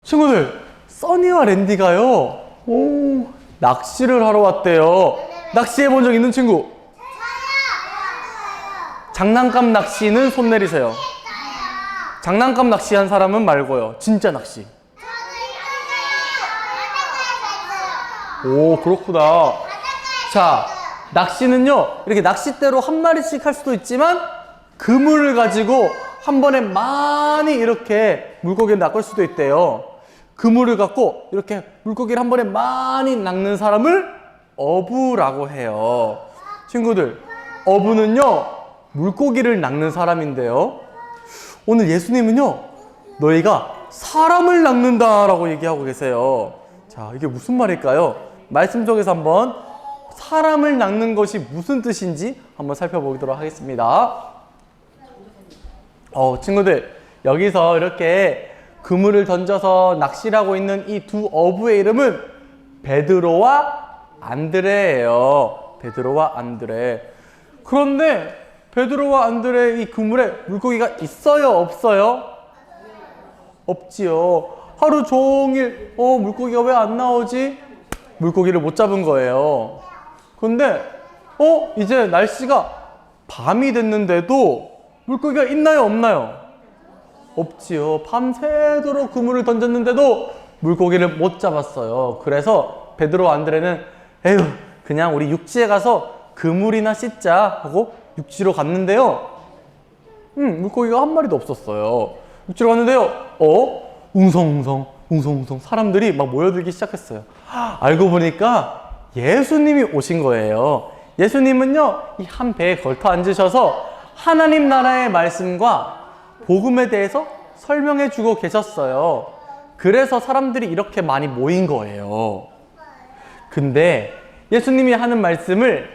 친구들, 써니와 랜디가요, 낚시를 하러 왔대요. 낚시 해본 적 있는 친구? 장난감 낚시는 손 내리세요. 장난감 낚시한 사람은 말고요. 진짜 낚시. 오, 그렇구나. 자, 낚시는요, 이렇게 낚싯대로 한 마리씩 할 수도 있지만 그물을 가지고 한 번에 많이 이렇게 물고기를 낚을 수도 있대요. 그물을 갖고 이렇게 물고기를 한 번에 많이 낚는 사람을 어부라고 해요. 친구들, 어부는요, 물고기를 낚는 사람인데요. 오늘 예수님은요, 너희가 사람을 낚는다라고 얘기하고 계세요. 자, 이게 무슨 말일까요? 말씀 속에서 한번 사람을 낚는 것이 무슨 뜻인지 한번 살펴보도록 하겠습니다. 친구들, 여기서 이렇게 그물을 던져서 낚시를 하고 있는 이 두 어부의 이름은 베드로와 안드레예요. 베드로와 안드레. 그런데 베드로와 안드레 이 그물에 물고기가 있어요, 없어요? 없지요. 하루 종일 물고기가 왜 안 나오지? 물고기를 못 잡은 거예요. 그런데 이제 날씨가 밤이 됐는데도 물고기가 있나요, 없나요? 없지요. 밤새도록 그물을 던졌는데도 물고기를 못 잡았어요. 그래서 베드로 안드레는 에휴, 그냥 우리 육지에 가서 그물이나 씻자 하고 육지로 갔는데요. 물고기가 한 마리도 없었어요. 육지로 갔는데요. 웅성웅성 사람들이 막 모여들기 시작했어요. 알고 보니까 예수님이 오신 거예요. 예수님은요, 이 한 배에 걸터 앉으셔서 하나님 나라의 말씀과 복음에 대해서 설명해 주고 계셨어요. 그래서 사람들이 이렇게 많이 모인 거예요. 근데 예수님이 하는 말씀을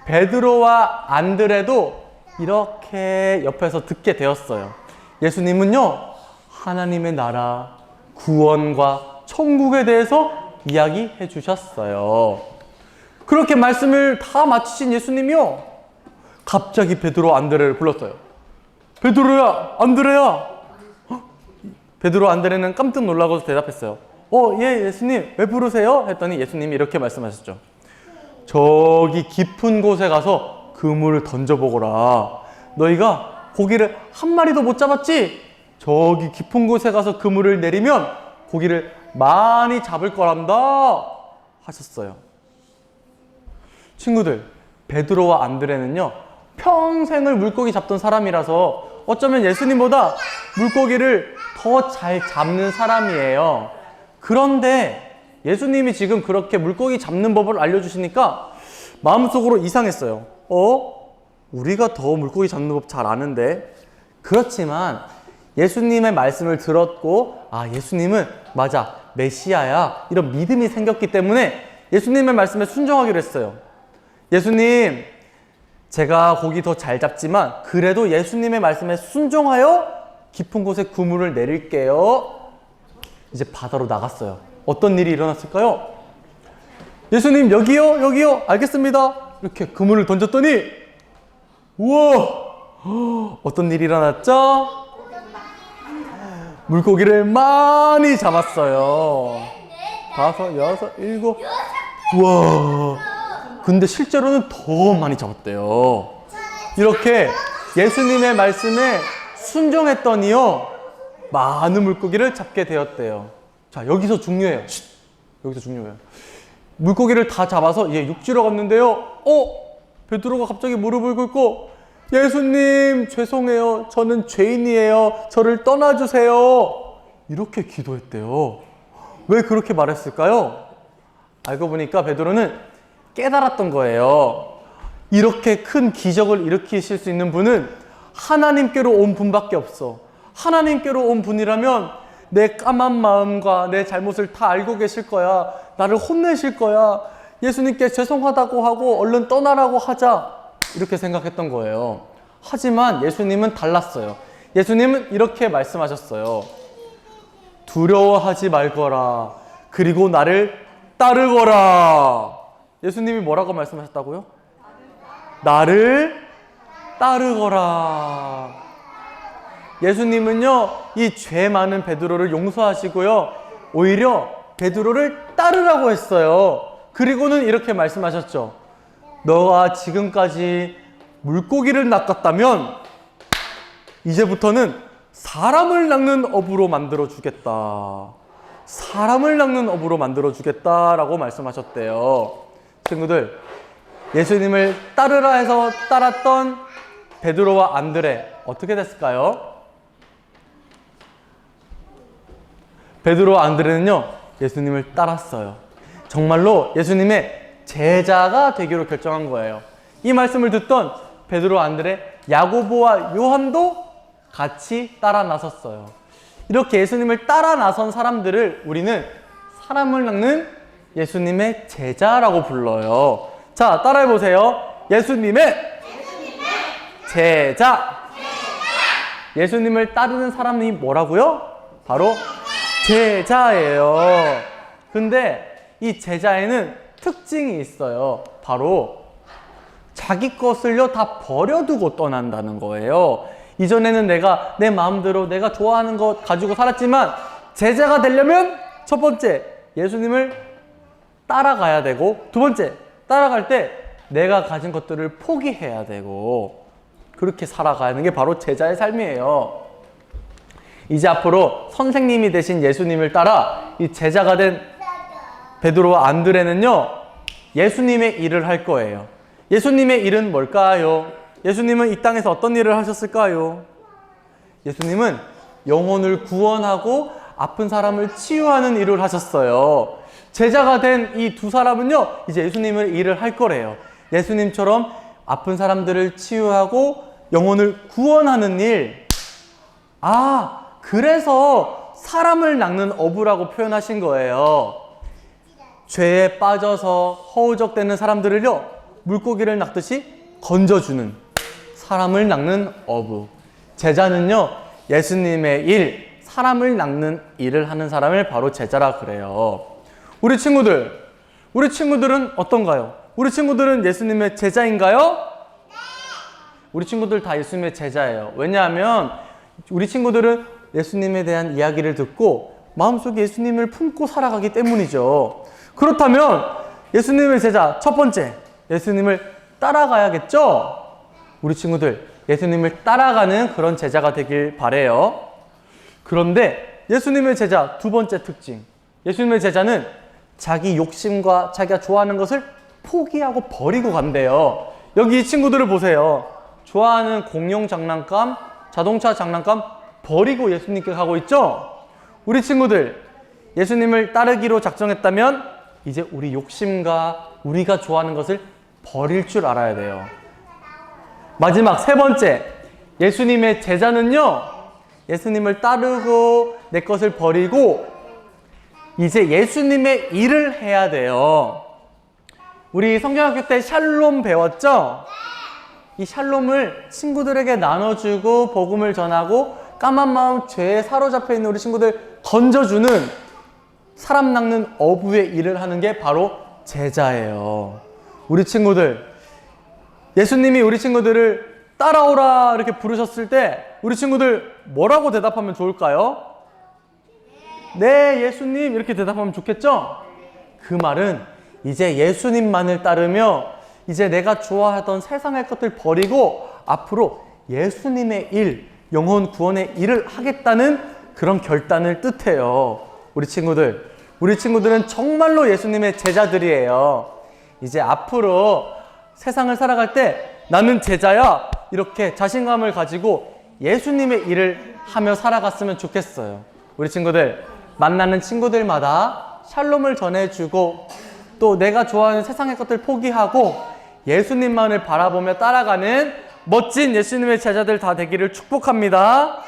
베드로와 안드레도 이렇게 옆에서 듣게 되었어요. 예수님은요, 하나님의 나라, 구원과 천국에 대해서 이야기해 주셨어요. 그렇게 말씀을 다 마치신 예수님이요, 갑자기 베드로 안드레를 불렀어요. 베드로야, 안드레야. 베드로 안드레는 깜짝 놀라고 대답했어요. 예, 예수님, 왜 부르세요? 했더니 예수님이 이렇게 말씀하셨죠. 저기 깊은 곳에 가서 그물을 던져보거라. 너희가 고기를 한 마리도 못 잡았지? 저기 깊은 곳에 가서 그물을 내리면 고기를 많이 잡을 거란다 하셨어요. 친구들, 베드로와 안드레는요, 평생을 물고기 잡던 사람이라서 어쩌면 예수님보다 물고기를 더 잘 잡는 사람이에요. 그런데 예수님이 지금 그렇게 물고기 잡는 법을 알려주시니까 마음속으로 이상했어요. 우리가 더 물고기 잡는 법 잘 아는데. 그렇지만 예수님의 말씀을 들었고, 예수님은 맞아, 메시아야, 이런 믿음이 생겼기 때문에 예수님의 말씀에 순종하기로 했어요. 예수님, 제가 고기 더 잘 잡지만 그래도 예수님의 말씀에 순종하여 깊은 곳에 그물을 내릴게요. 이제 바다로 나갔어요. 어떤 일이 일어났을까요? 예수님, 여기요, 알겠습니다. 이렇게 그물을 던졌더니, 우와, 어떤 일이 일어났죠? 물고기를 많이 잡았어요. 5, 6, 7, 우와. 근데 실제로는 더 많이 잡았대요. 이렇게 예수님의 말씀에 순종했더니요, 많은 물고기를 잡게 되었대요. 자, 여기서 중요해요. 여기서 중요해요. 물고기를 다 잡아서 육지로 갔는데요. 베드로가 갑자기 무릎을 꿇고, 예수님, 죄송해요. 저는 죄인이에요. 저를 떠나주세요. 이렇게 기도했대요. 왜 그렇게 말했을까요? 알고 보니까 베드로는 깨달았던 거예요. 이렇게 큰 기적을 일으키실 수 있는 분은 하나님께로 온 분밖에 없어. 하나님께로 온 분이라면 내 까만 마음과 내 잘못을 다 알고 계실 거야. 나를 혼내실 거야. 예수님께 죄송하다고 하고 얼른 떠나라고 하자. 이렇게 생각했던 거예요. 하지만 예수님은 달랐어요. 예수님은 이렇게 말씀하셨어요. 두려워하지 말거라. 그리고 나를 따르거라. 예수님이 뭐라고 말씀하셨다고요? 나를 따르거라. 예수님은요, 이 죄 많은 베드로를 용서하시고요, 오히려 베드로를 따르라고 했어요. 그리고는 이렇게 말씀하셨죠. 너가 지금까지 물고기를 낚았다면 이제부터는 사람을 낚는 어부로 만들어 주겠다. 사람을 낚는 어부로 만들어 주겠다라고 말씀하셨대요. 친구들, 예수님을 따르라 해서 따랐던 베드로와 안드레 어떻게 됐을까요? 베드로와 안드레는요, 예수님을 따랐어요. 정말로 예수님의 제자가 되기로 결정한 거예요. 이 말씀을 듣던 베드로, 안드레, 야고보와 요한도 같이 따라 나섰어요. 이렇게 예수님을 따라 나선 사람들을 우리는 사람을 낚는 예수님의 제자라고 불러요. 자, 따라해 보세요. 예수님의 제자. 예수님을 따르는 사람이 뭐라고요? 바로 제자예요. 근데 이 제자에는 특징이 있어요. 바로 자기 것을요 다 버려두고 떠난다는 거예요. 이전에는 내가 내 마음대로 내가 좋아하는 것 가지고 살았지만 제자가 되려면 첫 번째, 예수님을 따라가야 되고, 두 번째, 따라갈 때 내가 가진 것들을 포기해야 되고, 그렇게 살아가는 게 바로 제자의 삶이에요. 이제 앞으로 선생님이 되신 예수님을 따라 이 제자가 된 베드로와 안드레는요, 예수님의 일을 할 거예요. 예수님의 일은 뭘까요? 예수님은 이 땅에서 어떤 일을 하셨을까요? 예수님은 영혼을 구원하고 아픈 사람을 치유하는 일을 하셨어요. 제자가 된 이 두 사람은요, 이제 예수님의 일을 할 거래요. 예수님처럼 아픈 사람들을 치유하고 영혼을 구원하는 일. 아, 그래서 사람을 낚는 어부라고 표현하신 거예요. 죄에 빠져서 허우적대는 사람들을요, 물고기를 낚듯이 건져주는, 사람을 낚는 어부. 제자는요, 예수님의 일, 사람을 낚는 일을 하는 사람을 바로 제자라 그래요. 우리 친구들은 어떤가요? 우리 친구들은 예수님의 제자인가요? 우리 친구들 다 예수님의 제자예요. 왜냐하면 우리 친구들은 예수님에 대한 이야기를 듣고 마음속에 예수님을 품고 살아가기 때문이죠. 그렇다면 예수님의 제자, 첫 번째, 예수님을 따라가야겠죠? 우리 친구들, 예수님을 따라가는 그런 제자가 되길 바래요. 그런데 예수님의 제자 두 번째 특징, 예수님의 제자는 자기 욕심과 자기가 좋아하는 것을 포기하고 버리고 간대요. 여기 이 친구들을 보세요. 좋아하는 공룡 장난감, 자동차 장난감 버리고 예수님께 가고 있죠? 우리 친구들, 예수님을 따르기로 작정했다면 이제 우리 욕심과 우리가 좋아하는 것을 버릴 줄 알아야 돼요. 마지막 세 번째, 예수님의 제자는요, 예수님을 따르고 내 것을 버리고 이제 예수님의 일을 해야 돼요. 우리 성경학교 때 샬롬 배웠죠? 이 샬롬을 친구들에게 나눠주고 복음을 전하고 까만 마음 죄에 사로잡혀 있는 우리 친구들 건져주는, 사람 낚는 어부의 일을 하는 게 바로 제자예요. 우리 친구들, 예수님이 우리 친구들을 따라오라 이렇게 부르셨을 때 우리 친구들 뭐라고 대답하면 좋을까요? 네, 예수님, 이렇게 대답하면 좋겠죠? 그 말은 이제 예수님만을 따르며 이제 내가 좋아하던 세상의 것들 버리고 앞으로 예수님의 일, 영혼 구원의 일을 하겠다는 그런 결단을 뜻해요. 우리 친구들은 정말로 예수님의 제자들이에요. 이제 앞으로 세상을 살아갈 때 나는 제자야, 이렇게 자신감을 가지고 예수님의 일을 하며 살아갔으면 좋겠어요. 우리 친구들, 만나는 친구들마다 샬롬을 전해주고 또 내가 좋아하는 세상의 것들 포기하고 예수님만을 바라보며 따라가는 멋진 예수님의 제자들 다 되기를 축복합니다.